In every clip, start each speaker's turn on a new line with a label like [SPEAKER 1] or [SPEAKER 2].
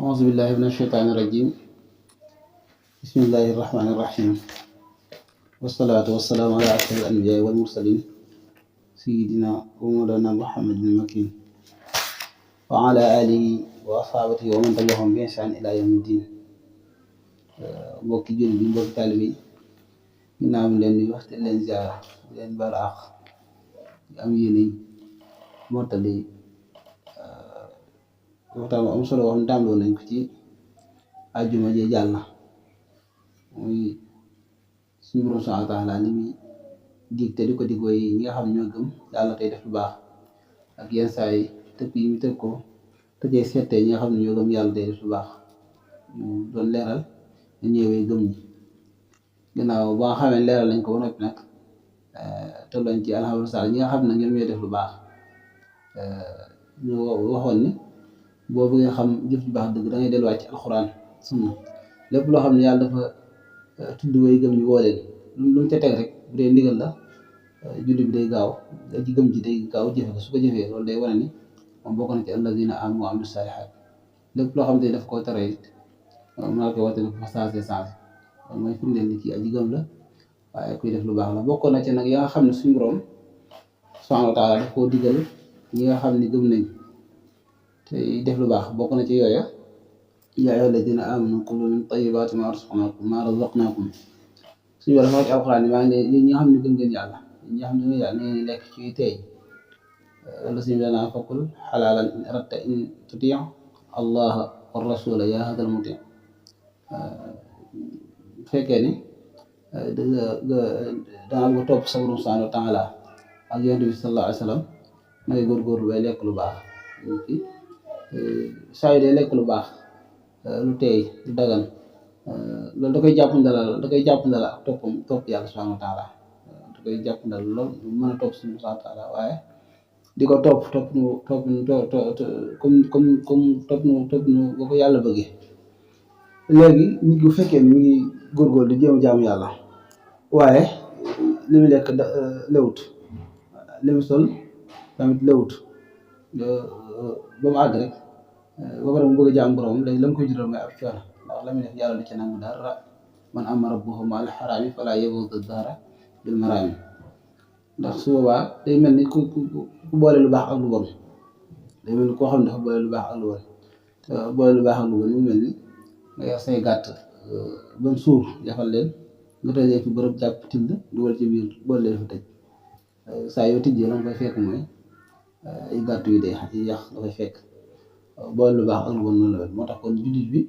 [SPEAKER 1] أعوذ بالله من الشيطان الرجيم بسم الله الرحمن الرحيم والصلاة والسلام على أشرف الأنبياء والمرسلين سيدنا ومولانا محمد المكين وعلى آله وأصحابه ومن تبعهم بإحسان إلى يوم الدين mbokki jullit bi mbokki taalibe yi ginnaaw mi leen di wax te leen ziara di leen baal àq di am yéene mottali waxtaan bu am solo wax ne tàmbaloon nañ ko ci àjjuma ji jàll na muy suñu borom subhaanahu wa taala li muy dig te di ko dig way ñi nga xam ne ñoo gëm yàlla tey def lu baax ak yenn saa yi tëkk yi mu tëkk ko te cay seetee ñi nga xam ne ñoo gëm yàlla tey def lu baax ñu doon leeral ñu ñëwee gëm ñi ginnaaw ba nga xamee leeral lañ ko ba noppi nag tolloon ci alhamdulilah ñi nga xam ne ñoom ñooy def lu baax ñu waxoon ni boo bëggee xam jëf ju baax dëgg da ngay delluwaat ci alxuraan sunna lépp loo xam ne yàlla dafa tudd way gëm ñu woo leen lu mu ca teg rek bu dee ndigal la julli bi day gaaw ci gëm ji day gaaw jëfe ko su ko jëfee loolu day wane ni moom bokk na ci allazina aamanu wa amilu saalihaat lépp loo xam ne daf koo tere it mën na koy woote ne ko changé loolu mooy firndeel ni kii aji gëm la waaye kuy def lu baax la bokkoon na ci nag ya nga xam ne suñu borom subhaanahu wa taala daf koo digal ñi nga xam ne gëm nañ te def lu baax bokk na ci yooya yaa ayyuha alladina amanu kulu min tayyibaati maa razaqnaakum suñu war a wax ci alxuraan yi maa ngi ne ñi nga xam ne gëm ngeen yàlla ñi nga xam ne gëm yàlla na ngeen lekk ci tey wala suñu danaa fakul xalaalan in aradta in tuti allaha wa rasula yaa hadal muti bu fekkee ni danga bëgg a topp sa borom subhaanahu wa taala ak yonent bi sallallahu alayhi wa sallam na ngay góorgóorlu bay lekk lu baax saa yu dee lekk lu baax lu teey lu dagan loolu da koy jàpp ndala ak topp yàlla subhaanahu wa taala da koy jàpp ndal lool mën a topp suñu subhaanahu wa taala waaye di ko topp nu ba ko yàlla bëggee léegi nit bu fekkee mi ngi góorgóorlu di jéem jaamu yàlla waaye li mu lekk lewut li mu sol tamit lewut ba mu àgg rek ba pare mu bëgg a jaam borom léegi la mu koy jural mooy ab coono ndax la muy def yàlla du ca nangu dara man amma rabbuhu ma'al haraami falaa yabuudu dahra bil maraami ndax su boobaa day mel ni ku boole lu baax ak lu bon day mel ni koo xam ne dafa boole lu baax ak lu bon te boole lu baax ak lu bon mu mel ni nga yor say gàtt ba mu suur yafal leen nga tëjee fi bërëb jàpp tind dugal ci biir boole leen fa tëj saa yoo tijjee la nga koy fekk mooy ay gàtt yu dee yi yàq nga koy fekk boole lu baax ak lu bon noonu la moo tax kon jullit bi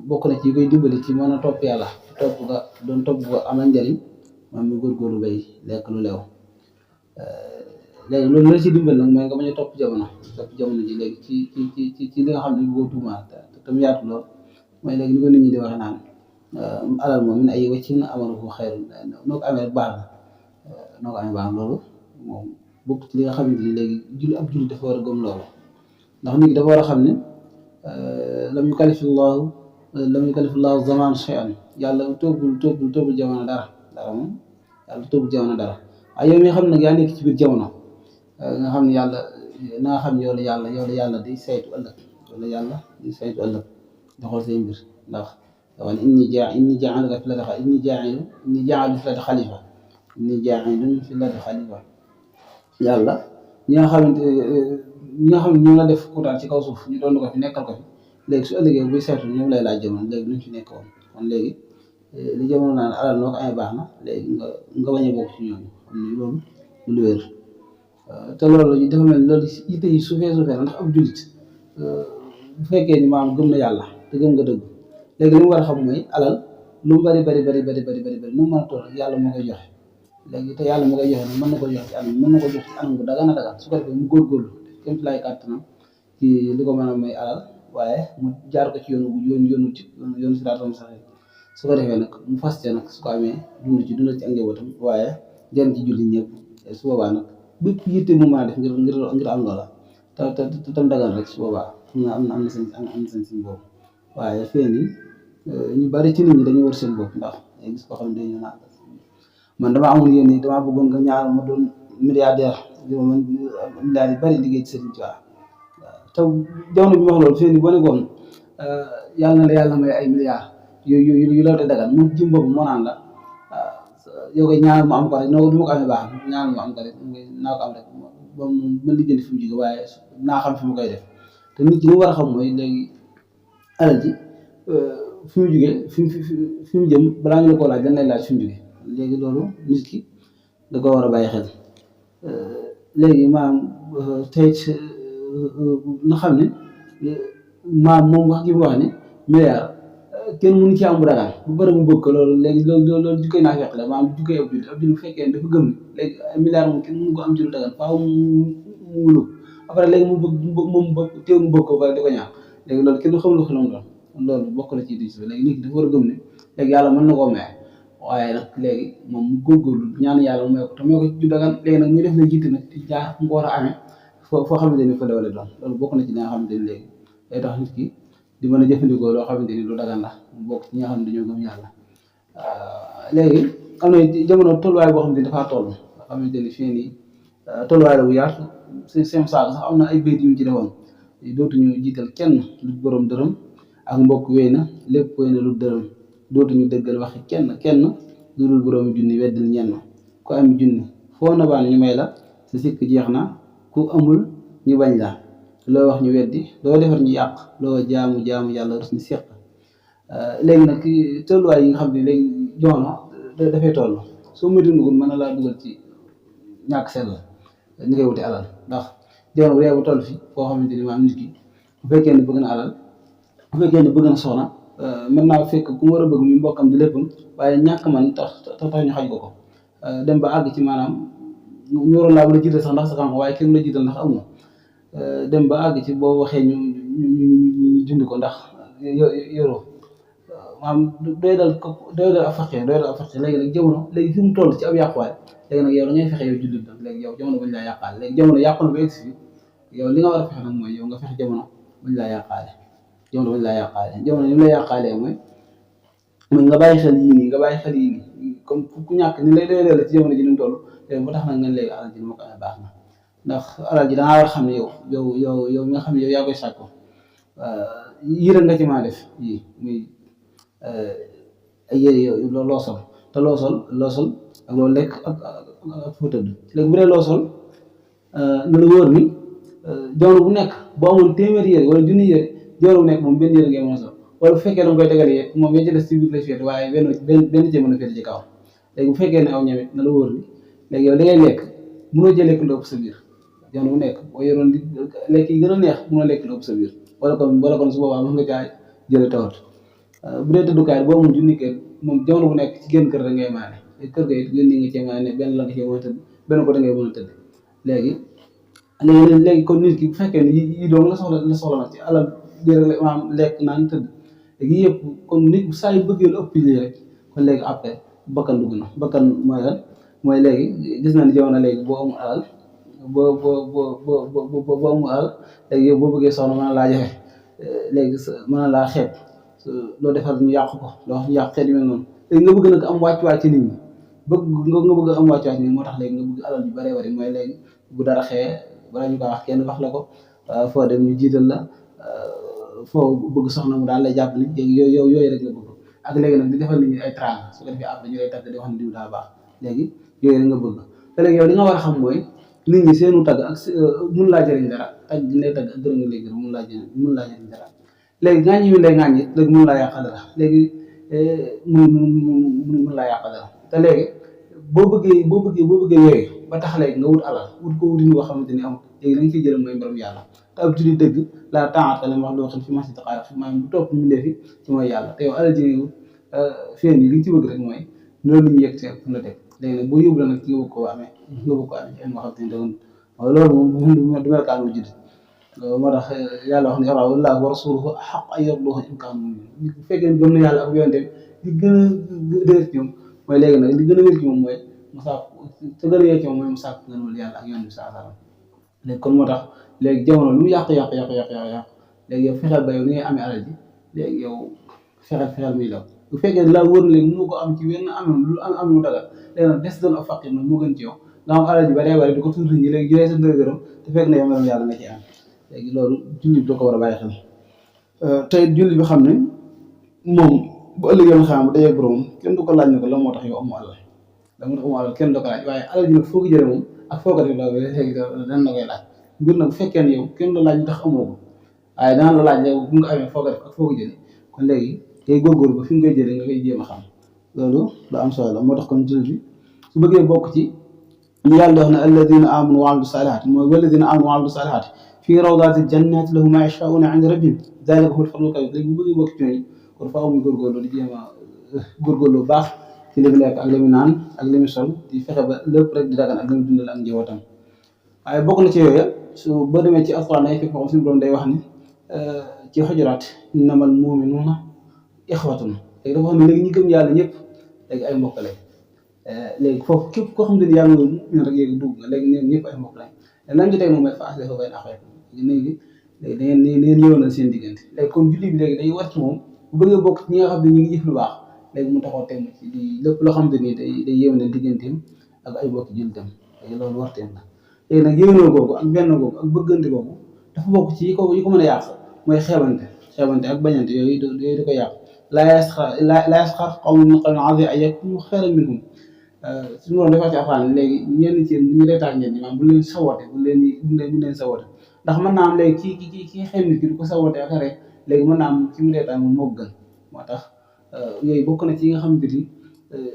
[SPEAKER 1] bokk na ci koy dimbali ci mën a topp yàlla topp nga amal njariñ moom mi góorgóorlu bay lekk lu leew léegi loolu la ci dimbali nag mooy nga bañ a topp jamono ji léegi ci li nga xam ne boo tuumaat te tam yaatu lool mooy léegi ni ko nit ñi di waxe naan alal moom min ay waccin amaluhu xayrun noo ko amee rek baax na noo ko amee baax na loolu moom bokk ci li nga xamante ni léegi julli dafa war a gëm loolu ndax nit ki dafa war a xam ne lam yukallifillaahu zamaan shay'an yàlla toppul jamono dara moom yàlla toppul jamono dara waaye yow mi nga xam ne nag yaa nekk ci biir jamono nga xam ne yàlla na nga xam ne yow la yàlla di saytu ëllëg di xool say mbir ndax wax ne inni jaa'ilu fil ardi xalifa yàlla ñi nga xam ne ñoo la def kuutaan ci kaw suuf ñu doon ko fi nekkal ko fi léegi su ëllëgee buy seetu ñoom lay laaj jamono léegi luñ fi nekkoon kon léegi li jamono naan alal noo ko amee baax na léegi nga bañ a bokk ci ñooñu xam ne loolu lu wér te loolu dafa mel ni loolu yitte yi suufee la ndax ab jullit bu fekkee ni maanaam gëm na yàlla te gëm nga dëgg léegi li mu war a xam mooy alal lu mu bari nu mu mën a toll yàlla moo koy joxe léegi te yàlla moo koy joxe nag mën na ko joxe ci anam bu dagan a dagan su ko defee mu góorgóorlu kéem ci laay kàttanam ci li ko mën a may alal waaye mu jaar ko ci yoonu siraatal mustaqiim su ko defee nag mu fas nag su ko amee dundal ci ak njabootam waaye jëriñ ci jullit ñëpp su boobaa nag bépp yitte mu mën a def ngir am loola te tam dagan rek su boobaa am na seen bopp waaye fii nii ñu bari ci nit ñi dañu war seen bopp ndax gis koo xam ne dañu naan man dama amul yéen damaa bëggoon nga ñaanal ma doon milliardaire man milliards yu bari liggéey ci Sëriñ Tuubaa te jamono bi ma wax loolu fii nii boo nekkoon yàlla na la yàlla may ay milliards yu la te dagan moom jëm boobu moo naan la yow koy ñaanal mu am ko rek noo du ma ko amee baax ñaanal mu am ko rek naa ko am rek ba ma lijjanti fi mu jóge waaye naa xam fi mu koy def te nit ki li mu war a xam mooy léegi alal ji fi mu jógee fi mu jëm balaa ñu la koo laaj dañ lay laaj fi mu jógee léegi loolu nit ki da ko war a bàyyi xel léegi maanaam tey na xam ne maam moom wax gi mu wax ne milliard kenn mënu ci am bu dagaan bu bëri mu bëgg ko loolu léegi loolu jukkee naa fekk la maanaam jukkee ab jullit bu fekkee ne dafa gëm ne léegi ay milliard moom kenn mënu ko am ci lu dagaan faaw mu wulu après léegi mu bëgg moom teew mu bëgg ko ba di ko ñaan léegi loolu kenn xamul lu xelam doon loolu bokk na ci di léegi nit ki dafa war a gëm ne léegi yàlla mën na koo may waaye nag léegi moom mu góorgóorlu ñaan yàlla may ko te may ko ci dagaan léegi nag muy def la jiite nag ci jaar fu mu ko war a amee foo xamante ni fa dawale doon loolu bokk na ci li nga xamante ni léegi day tax nit ki di mën a jëfandikoo loo xamante ni lu dagan la mu bokk ci ñi nga xam ne dañoo gëm yàlla léegi am na jamono tolluwaay boo xam ne dafaa toll nga xamante ni fii nii tolluwaay la bu yaatu seen saag sax am na ay béykat yu ñu ci defoon dootuñu jiital kenn lu borom dërëm ak mbokk wéy na lépp wéy na lu dërëm dootuñu dëggal waxi kenn lu dul boroomi junni weddil ñenn ku am junni foo na baan ñu may la sa sikk jeex na ku amul ñu bañ la loo wax ñu weddi loo defar ñu yàq loo jaamu yàlla rus ni seq léegi nag tolluwaay yi nga xam ne léegi jamono dafay toll soo moytuwul dugub mën na laa dugal ci ñàkk sell ni ngay wuti alal ndax jamono bu dee bu toll fi foo xamante ni maanaam nit ki bu fekkee ne bëgg na alal bu fekkee ne bëgg na soxna mën naa fekk ku mu war a bëgg mi mbokkam di léppam waaye ñàkk man tax ñu xañ ko dem ba àgg ci maanaam ñu waroon laa mën a jiital sax ndax sa xam waaye kenn la jiital ndax amoo dem ba àgg ci boo waxee ñu dund ko ndax yoroo maanaam doy dal ab faqir léegi nag jamono léegi fi mu toll ci ab yàquwaay léegi nag yow da ngay fexe yow jullit nag léegi yow jamono bañ laa yàqaale léegi jamono yàqu na ba egsi fi yow li nga war a fexe nag mooy yow nga fexe jamono bañ laa yàqaale jamono ni mu la yàqaalee mooy nga bàyyi xel yii nii comme ku ñàkk ni lay doy la ci jamono ji ni mu toll léegi ba tax nag ngeen léegi alal ji ni ma ko amee baax na ndax alal ji da ngaa war a xam ne yow mi nga xam ne yow yaa koy sàkko yii rek nga ci maa def yii muy ay yére loo sol te loo sol ak loolu lekk ak foo tëdd léegi bu dee loo sol na la wóor ni jamono bu nekk boo amoon téeméeri yére wala junni yére jamono bu nekk moom benn yére ngay mën a sol wala bu fekkee da nga koy tegal yére moom yéen ci des ci biir lay féete waaye benn cee mën a féete ci kaw léegi bu fekkee ne aw ñamit na la wóor ni léegi yow da ngay lekk mënoo jël lekk lu ëpp sa biir jamono bu nekk boo yoroon di lekk yi gën a neex mënoo lekk lu ëpp sa biir wala kon su boobaa mën nga caa jële tawat bu dee tëddukaay boo amul junni kër moom jamono bu nekk ci génn kër da ngay maane kër ga it gën ni nga cee maane benn la nga cee mën a tëdd benn ko da ngay mën a tëdd léegi kon nit ki bu fekkee ne yi doom la soxla nag ci alal bi rek maanaam lekk naan tëdd léegi yëpp kon nit bu saa yu bëggee lu ëpp lii rek kon léegi après bakkan dugg na bakkan mooy lan mooy léegi gis na ni jamono léegi boo amul alal boo amul alal léegi yow boo bëggee soxna mën na laa jafe léegi mën na laa xeeb loo defar ñu yàq ko loo wax ñu yàq xeet yu mel noonu léegi nga bëgg nag am wàccuwaay ci nit ñi nga bëgg am wàccuwaay ci nit ñi moo tax léegi nga bëgg alal yu bëree bëri mooy léegi bu dara xewee bala ñu ko wax kenn wax la ko foo dem ñu jiital la foo bëgg soxna mu daal lay jàpp ni yooyu rek nga bëgg ak léegi nag di defal nit ñi ay trang su ko defee ab dañu lay tagg di wax ne diw daa baax léegi yooyu rek nga bëgg te léegi yow li nga war a xam mooy nit ñi seenu tagg ak mun laa jëriñ dara tagg gi lay tagg ak gërëm nga lay gërëm mun laa jëriñ dara léegi ŋaañi wi lay ŋaañi léegi mun laa yàqal dara léegi mun laa yàqal dara te léegi boo bëggee yooyu ba tax léegi nga wut alal wut ko wutin boo xamante ni am léegi da nga ciy jëlam mooy mbirum yàlla te ab julli dëgg laa taata la wax loo xam fi masi taxaar maanaam bu topp mu ndefi ci mooy yàlla te yow alal ji wut fii nii li nga ci bëgg rek mooy loolu ñu yegg fu la teg léegi nag boo yóbbu la nag ci nga bëgg koo amee ci en moo xam te ni doon loolu moom du melkaan bu judd moo tax yàlla wax ne wallaahu wa rasuluhu xaq ay yarduhu in kaanu bu fekkee gëm na yàlla ak yonte li gën a dëgër ci ñoom mooy léegi nag li gën a wér ci moom mooy mu sàkk te gën a yee ci moom mooy mu sàkk ngënal yàlla ak yonte bi saa salaam léegi kon moo tax léegi jamono lu mu yàq léegi yow fexeel ba yow ni ngay amee alal ji léegi yow fexeel muy law bu fekkee laa wóor na léegi mënu ko am ci wenn am mu dagal léegi nag des doon ab faqir nag moo gën ci yow nga am alal ji bari di ko tuuti ñi léegi jëlee sa dërëm te fekk na yow meram yàlla nga ci am léegi loolu jullit bi da ko war a bàyyi xel tey jullit bi xam ne moom bu ëllëgee nga xam ne dajee borom kenn du ko laaj ne ko la moo tax yow amu alal la moo tax amu alal kenn du ko laaj waaye alal ji nag foo ko jëlee moom ak foo ko def loolu léegi dañ la koy laaj mbir nag bu fekkee ne yow kenn du laaj ñu tax amoo ko waaye dana la laaj léegi bu nga ko amee foo ko def ak foo ko jëlee kon léegi tey góorgóorlu ba fi nga koy jëlee nga koy jéem a xam loolu lu am solo la moo tax kon jullit bi su bëggee bokk ci ñu yàlla di wax ne alladina amanu wa amilu salihat mooy walladina amanu wa amilu salihat fii rawdaati jannati lahum ma yashauna inda rabbihim dalika huwal fadlul kabir léegi bu bëggee bokk ci ñooñu kon faaw muy góorgóorlu di jéem a góorgóorlu bu baax ci li mu lekk ak li mu naan ak li mu sol di fexe ba lépp rek di dagan ak li mu dundal ak njabootam waaye bokk na ci yooyu su boo demee ci alquran ay fekk suñu borom day wax ni ci xujuraat innamal mu'minuuna ixwatun léegi dafa xam ne léegi ñi gëm yàlla ñëpp léegi ay mbokk lañ léegi foofu képp koo xam ne yàlla nga ñu rek yéegi dugg nga léegi neen ñëpp ay mbokk lañ lan ci teg moom mooy fa aslihu bayna axawaykum léegi da ngeen yëwanal seen diggante léegi comme julli bi léegi day war ci moom bu bëggee bokk ci ñi nga xam ne ñu ngi jëf lu baax léegi mu taxaw teg ci lépp loo xam ne nii day yëwanal digganteem ak ay bokk jullitam léegi loolu warteem la léegi nag yëwanal googu ak benn googu ak bëggante googu dafa bokk ci yi ko mën a yàq mooy xeebante ak bañante yooyu di ko yàq laa yasxar qawmun min qawmin asaa an yakuunu xayran minhum suñu waroon dafa ci afaan léegi ñenn ci ñu reetaan ñenn ñi maanaam bu leen sawoote bu leen sawoote ndax mën naa am léegi kii xeeb nit ki du ko sawoote ak rek léegi mën naa am ci mu reetaan moom moo gën moo tax yooyu bokk na ci yi nga xamante ni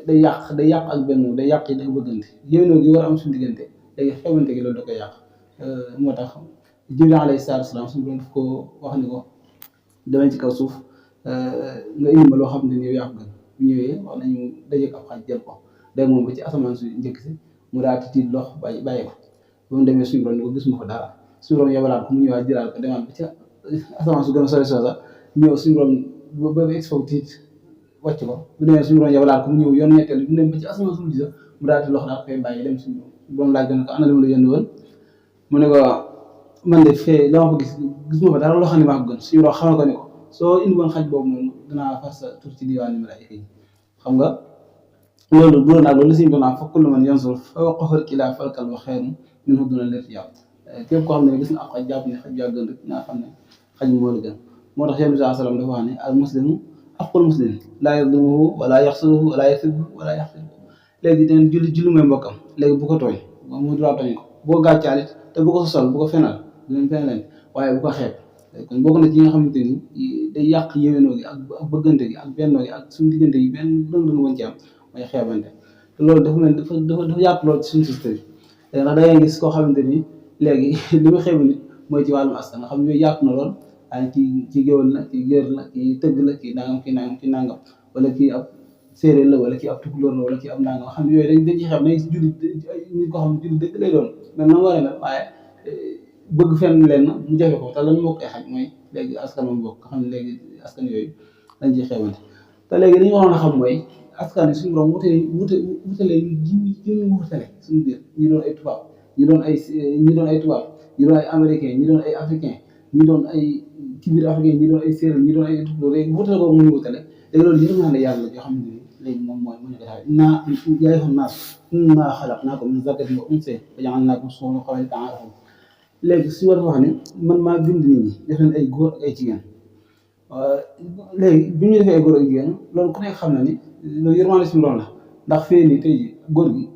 [SPEAKER 1] day yàq ak benn day yàq yi day bëggante yéenoo gi war a am suñu diggante léegi xeebante gi loolu da koy yàq moo tax Jibril alayhi salaatu wa salaam suñu doon daf ko wax ni ko demee ci kaw suuf nga indi ma loo xam ne yow yaa ko gën bu ñëwee wax nañu dajeeg ab xaj jël ko day moom ba ci asamaan su njëkk si mu daal di tiit lox bàyyi ko ba mu demee suñu borom ni ko gis ma ko dara suñu borom yabalaat ko mu ñëwaat jëlaat ko demaat ba ca asamaan su gën a sori soosa ñëw suñu borom ba expo tiit wàcc ko bu demee suñu borom yabalaat ko mu ñëw yoon ñetteel bi mu dem ba ci asamaan su mujj sa mu daal di lox daal koy bàyyi dem suñu borom laaj ko ana li ma la yónni woon mu ne ko man de fee dama ko gis ma ko dara loo xam ne maa ko gën suñu borom xamal ko ne ko soo indi woon xaj boobu moom dinaa far sa tur ci diwaan malaayika yi xam nga loolu bu doon ak loolu suñu doon fa kullu man yansur fawqa xalqillaahi fal kalbu xayrun minhu duuna l-irtijaal képp koo xam ne gis nga ab xaj jàpp ne xaj yaa gën rek naa xam ne xaj moo la gën moo tax Yonent bi sallallahu alayhi wa sallam dafa wax ne al muslimu aqul muslim laa yazlimuhu wala yaxsuruhu wala yasibuhu wala yaxqiruhu léegi den julli mooy mbokkam léegi bu ko tooñ mu droit tooñ ko bu ko gàccaalit te bu ko sosal bu ko fenal du leen fenal waaye bu ko xeeb kon bokk na ci yi nga xamante ni day yàq yéwénoo gi ak bëggante gi ak bennoo gi ak suñu diggante yi benn doon woon ci am mooy xeebante te loolu dafa mel dafa yàq lool ci suñu système bi ndax da ngay gis koo xamante ni léegi li mu xeebu nit mooy ci wàllum askan nga xam ne yooyu yàq na lool waaye ci géwël la ci géer la ci tëgg la ci nangam wala kii ab séeréer la wala kii ab tukulóor la wala kii ab nangam xam ne yooyu dañ ci xeeb nañ si julli nit koo xam ne julli dëgg lay doon mais nan waree la waaye bëgg fenn leen mu jafe ko te lan moo koy xaj mooy léegi askan moom bokk nga xam ne léegi askan yooyu dañ ciy xeebante te léegi li ñu waroon a xam mooy askan yi suñu borom wutale ñu wutale suñu biir ñi doon ay tubaab ñi doon ay tubaab ñi doon ay américain ñi doon ay africain ñi doon ay ci biir africain ñi doon ay séeréer ñi doon ay léegi wutale ko mu ñu wutale léegi loolu yërmande yàlla joo xam ne léegi moom mooy mu ñu ko taxawee yaa ayyuhan naas innaa xalaqnaakum min zakarin wa unsaa wa ja'alnaakum shu'uuban wa qabaa'ila lita'aarafu léegi su war a wax ne man maa bind nit ñi def leen ay góor ak ay jigéen léegi bi ñu defee ay góor ak jigéen loolu ku nekk xam na ni loolu yërmande suñu doon la ndax fee nii tey jii góor gi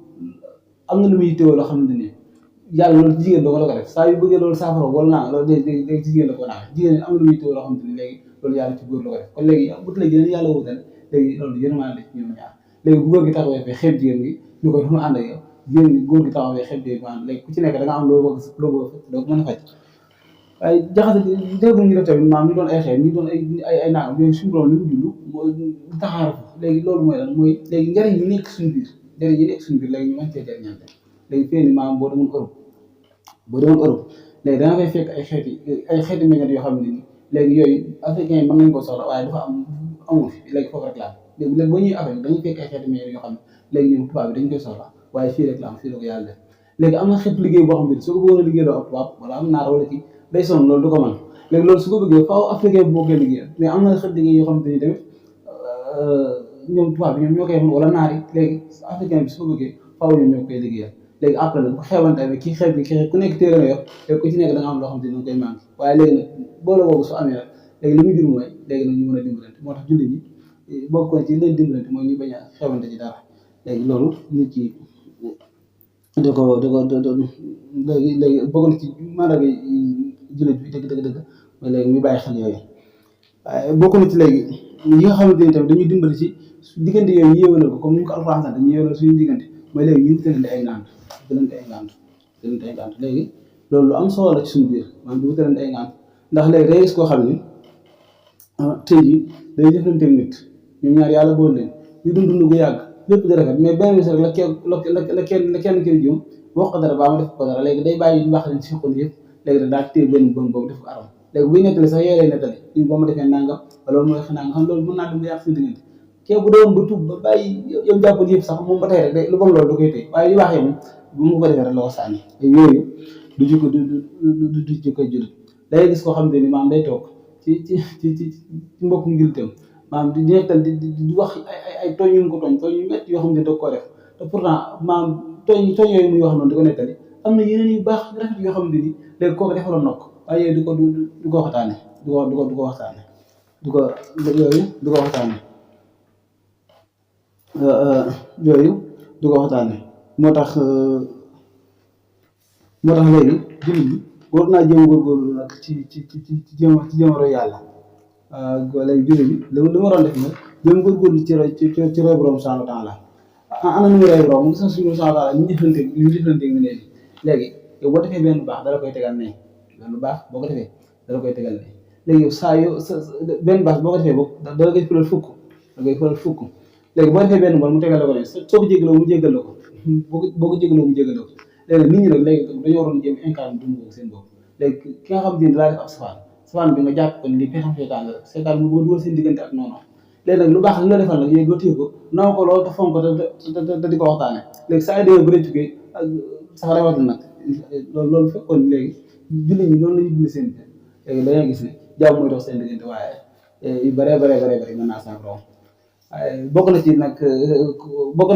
[SPEAKER 1] am na lu muy teewoo loo xamante ni yàlla loolu ci jigéen doo ko def saa yu bëggee loolu saafara wala naa loolu léegi ci jigéen la ko naan jigéen ñi am na lu muy teewoo loo xamante ni léegi loolu yàlla ci góor la ko def kon léegi wut la jigéen yàlla wutal léegi loolu yërmande la ci ñoom ñaar léegi bu góor gi taxawee fee xeeb jigéen gi ñu koy fu mu ànd ak yow jigéen ñi góor gi taxawee xeeb jigéen gi léegi ku ci nekk da nga am loo bëgg doo ko mën a faj waaye jaxase déggum ñu def tamit maam ñu doon ay xeet ñu doon ay naam yooyu suñu borom li mu jund mooy taxaar léegi loolu mooy lan mooy léegi njëriñ yi nekk suñu biir léegi ñu mën cee jëriñante léegi fii nii maam boo demoon Europe léegi da nga fay fekk ay xeeti meññeent yoo xam ne nii léegi yooyu africain yi mën nañ ko soxla waaye dafa amul fi léegi foofu rek la am léegi boo ñuy Afrique dañuy fekk ay xeeti meññeent yoo xam ne léegi ñoom tubaab bi dañ koy soxla waaye fii rek la am fii la ko yàlla def léegi am na xeetu liggéey boo xam ne soo ko bëggoon a liggéey doo ab tubaab wala am naar wala kii day sonn loolu du ko mën léegi loolu su ko bëggee faaw africain bi moo koy liggéey mais am na xeet liggéey yoo xamante ni tamit ñoom tubaab bi ñoom ñoo koy mën wala naar yi léegi africain bi su ko bëggee faaw ñoom ñoo koy liggéeyal léegi après nag bu xewante bi kii xeeb bi kii xeeb ku nekk téere nga yor léegi ku ci nekk da nga am loo xam te ne koy manqué waaye léegi nag boole boobu su amee nag léegi li muy jur mooy léegi nag ñu mën a dimbalante moo tax jullit ñi bokk na ci leen dimbalante mooy ñu bañ a xewante ci dara léegi loolu nit ki léegi bokk na ci maanaam jullit bi dëgg mooy léegi ñu bàyyi xel yooyu waaye bokk na ci léegi yi nga xamante ni tamit dañuy dimbali ci diggante yooyu ñu yéwénal ko comme ni ñu ko alxuraan sant ñu yéwénal suñu diggante mooy léegi ñu tëlante ay ngànt léegi loolu lu am solo la ci suñu biir maanaam du tëlante ay ngànt ndax léegi day gis koo xam ni tey jii day jëflante ak nit ñoom ñaar yàlla boole leen ñu dund gu yàgg lépp di rafet mais benn bis rek la kenn kii jëm wax ko dara baa ma def ko dara léegi day bàyyi ñu wax leen si xol yëpp léegi nag daal téye benn bën boobu def ko aram léegi buy nettali sax yooyu lay nettali ñun boo ma defee nangam wala loolu mooy xanaa nga xam loolu mën naa dem ba yàq seen diggante kee bu doon ba tuub ba bàyyi yow jàppoon yëpp sax moom ba tey rek day lu bon loolu da koy téye waaye yu baax yi moom bu mu ko defee rek la ko sànni yooyu du jikko du jikko jullit day gis koo xam ne ni maam day toog ci mbokkum jullitam maam di nettal di wax ay tooñ yu mu ko tooñ yu métti yoo xam ne da koo def te pourtant maam tooñ yooyu muy wax noonu di ko nettali am na yeneen yu baax rafet yoo xam ne ni léegi kooku defaloon na ko waaye yooyu du ko waxtaane du ko waxtaane moo tax léegi jullit bi war naa jéem a góorgóorlu nag ci jéem a roy yàlla léegi jullit bi li ma waroon def nag jéem a góorgóorlu ci roy borom subhanahu wa taala ana nu mu roy borom mu gis na suñu subhanahu wa taala ñu jëflante ñu léegi yow boo defee benn baax dala koy tegal ne benn baax boo ko defee dala koy tegal ne léegi yow saa yoo benn baax boo ko defee boobu dala koy fulal fukk léegi boo defee benn bon mu tegal la ko ne soo ko jégaloo mu jégal la ko boo ko jégaloo mu jégal la ko léegi nit ñi nag léegi dañoo waroon jéem incarné dund ko seen bopp léegi ki nga xam ne dalaa def ab safaan bi nga jàpp ko ni lii pexam seetaan mu bëgg dugal seen diggante ak noonu léegi nag lu baax li la defal nag yéegi nga téye ko naw ko loolu te fonk ko te di ko waxtaane léegi saa yi demee bu rëccu sax rawatina nag loolu fekkoon léegi jullit ñi noonu la ñu dund seen biir léegi dañoo gis ne jàmm mooy dox seen diggante waaye yu bëree mën naa sànq waaye bokk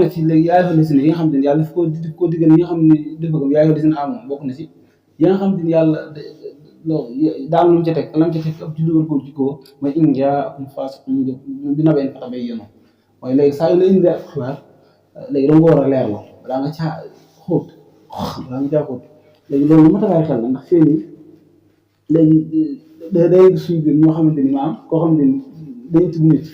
[SPEAKER 1] na ci léegi yaay fa desine yi nga xam ne yàlla daf koo diggal yi nga xam ne dafa gëm yaay fa desine amoon bokk na ci yi nga xam ne yàlla daal lu mu ca teg lam ca teg ab julli war koo jikkoo mooy in jaakum faasiqun bi naba'in fatabayyanu mooy léegi saa yu la indi xibaar léegi da nga ko war a leerlu balaa nga caa xóot léegi loolu moo tax a xel na ndax fii nii léegi day gis suñu biir ñoo xamante ni maam koo xamante ni dañuy tudd nit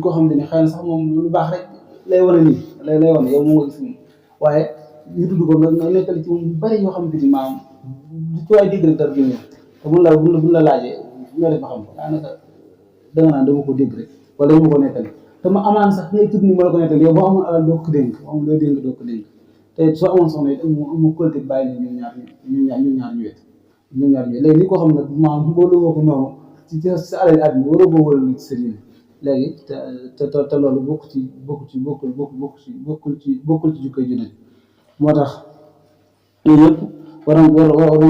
[SPEAKER 1] koo xamante ni xëy na sax moom lu baax rek lay wane nii lay wane yow moo nga gis moom waaye ñu tudd ko nga nekkal ci moom yu bari yoo xamante ni maam du ko ay dégg rek dara génne te buñ la laajee ñoo def ba xam ko daanaka danga naan dama ko dégg rek wala dama ko nettali te ma amaan sax ngay tudd ni ma la ko nettali yow boo amoon alal doo ko dénk boo amoon looy dénk doo ko dénk te soo amoon soxna it amu qualité bàyyi leen ñoom ñaar ñu wet léegi ni ko xam ne maanaam boo lëgoo ko noonu ci sa alal àddina waroo boo wëral ci sa diine léegi te loolu bokkul ci jukkoy junne moo tax yooyu yëpp war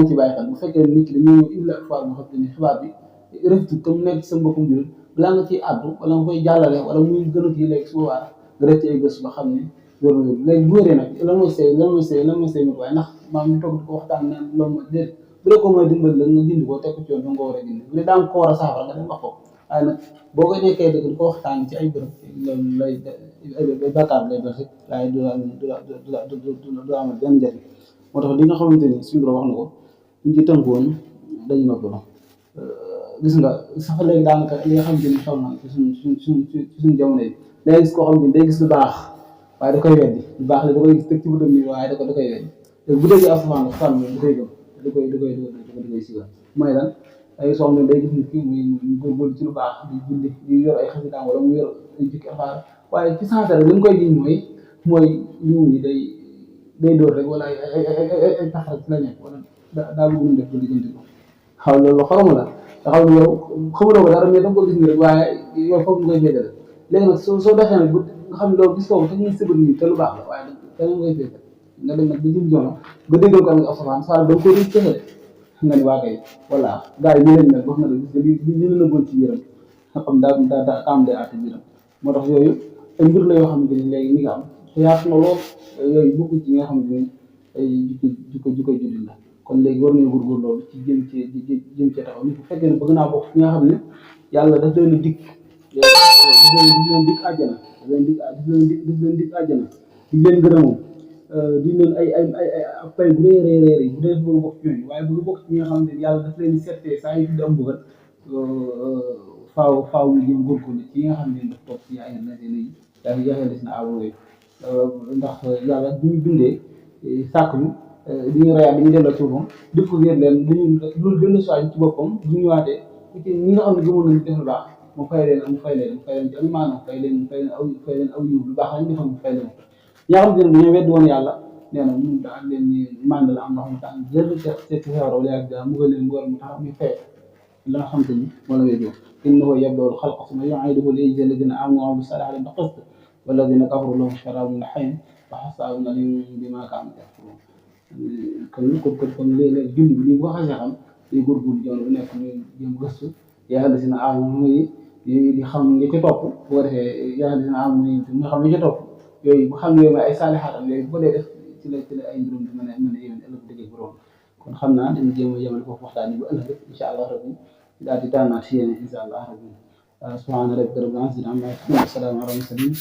[SPEAKER 1] ci bàyyi xel bu fekkee nit ki dañuy ñëw indi ak xibaar boo xam ne xibaar bi rafetul te mu nekk ci sa mbokkum jullit balaa nga ciy àddu wala nga koy jàllale wala muy gën a kii léegi su boobaa nga def ci ay gëstu ba xam ne léegi bu wéree nag lan mooy say waaye ndax maam ñu toog di ko waxtaan naan loolu mooy déedéet bu dee ko mooy dimbali la nga gindi ko teg ko ci yoon da nga ko war a gindi bu dee daa nga ko war a saafara nga dem wax ko waaye nag boo koy nekkee dëgg di ko waxtaan ci ay bërëb loolu lay bàkkaar lay doon rek waaye du amal benn njëriñ moo tax li nga xamante ni suñu borom wax na ko buñ ci tënk woon dañu noppaloo gis nga sax léegi daanaka li nga xamante ni xew na ci suñu jamono yi day gis koo xamante ni day gis lu baax waaye da koy weddi lu baax la da koy gis teg ci bëtam nii waaye da koy weddi bu déggee alxuraan la fan da koy gëm da koy sigal mooy lan ay soo xam ne day gis nit ki muy góorgóorlu ci lu baax di julli di yor ay xasidaam wala mu yor ay jikki affaire waaye ci sens rek li mu koy jiñ mooy ñëw yi day dóor rek wala ay tax rek ci la nekk wala daa bëgg ñu def ba diggante ko xaw loolu xoromu la te xam ne yow xamuloo ko dara mais da nga ko gis ni rek waaye yow foofu nga koy féetale léegi nag soo defee nag nga xam ne loolu gis ko te ñuy sëbët nii te lu baax la waaye da nga koy féetal nga dem nag ba jëm jono nga déggal ko nag alxuraan saa da nga ko riñ texale nga ni waa kay voilà gars yi lii lañ mel wax na la gis nga li la bon ci biiram nga xam daa am day àtte biiram moo tax yooyu ay mbir la yoo xamante ni léegi ñi nga am te yaatu na lool yooyu bokk ci nga xamante ni ay jikko jullit la kon léegi war nañu góorgóorlu loolu ci jëm cee taxaw nit bu fekkee ne bëgg naa bokk ci nga xam ne yàlla daf leen a dikk àjjana daf leen dikk àjjana di leen gërëmoom di leen ay pay bu rëy bu dee bëgg bokk ci ñooñu waaye bëgg bokk ci ñi nga xam ne yàlla daf leen di seetee saa yu tudd am bëggat faaw ñu jéem góorgóorlu ci yi nga xam ne daf toog ci ay yaxee des na aw yooyu ndax yàlla bu ñu bindee sàkk ñu di ñu reyaat dañuy delloo suufam def ko wér leen dañu loolu gën a soñ ci boppam bu ñëwaatee ñi nga xam ne gëmoon nañu def lu baax mu fay leen ci am maanaam fay leen aw yiw lu baax lañ defoon mu fay leen ñi nga xam ne dañoo weddi woon yàlla nee na mun daal leen ni mànd la am na xam tax jël ci xewra wala yàgg daal mu leen mbugal mu tax ñu fay la nga xam te ni wala weddoo innahu yabda'u al-khalqa thumma yu'iiduhu liyajziya alladhina aamanu wa 'amilu s-saalihaati bil-qist walladhina kafaru lahum sharaabun min hamin wa 'azaabun aliimun bimaa kaanu yakfuruun kon léeg-léeg julli bi ni bu ko xasee xam day góorgóorlu jamono bu nekk ñu jéem gëstu yaa alladhina aamanu di xam nga ca topp bu ko defee yaa alladhina aamanu nga xam nga ca topp yooyu bu xam ne ay saalihaatam léegi bu ko dee def ci la ay mbirum di mën a yéwén ëllëg dëgg borom kon xam naa dañu jéem a yemale foofu waxtaan bi ba ëllëg incha allah rabbi daal di tànnaat si yéen incha allah rabbi subhaana rabbika rabbil izzati ammaa yasifuun wa salaamun alal mursaliin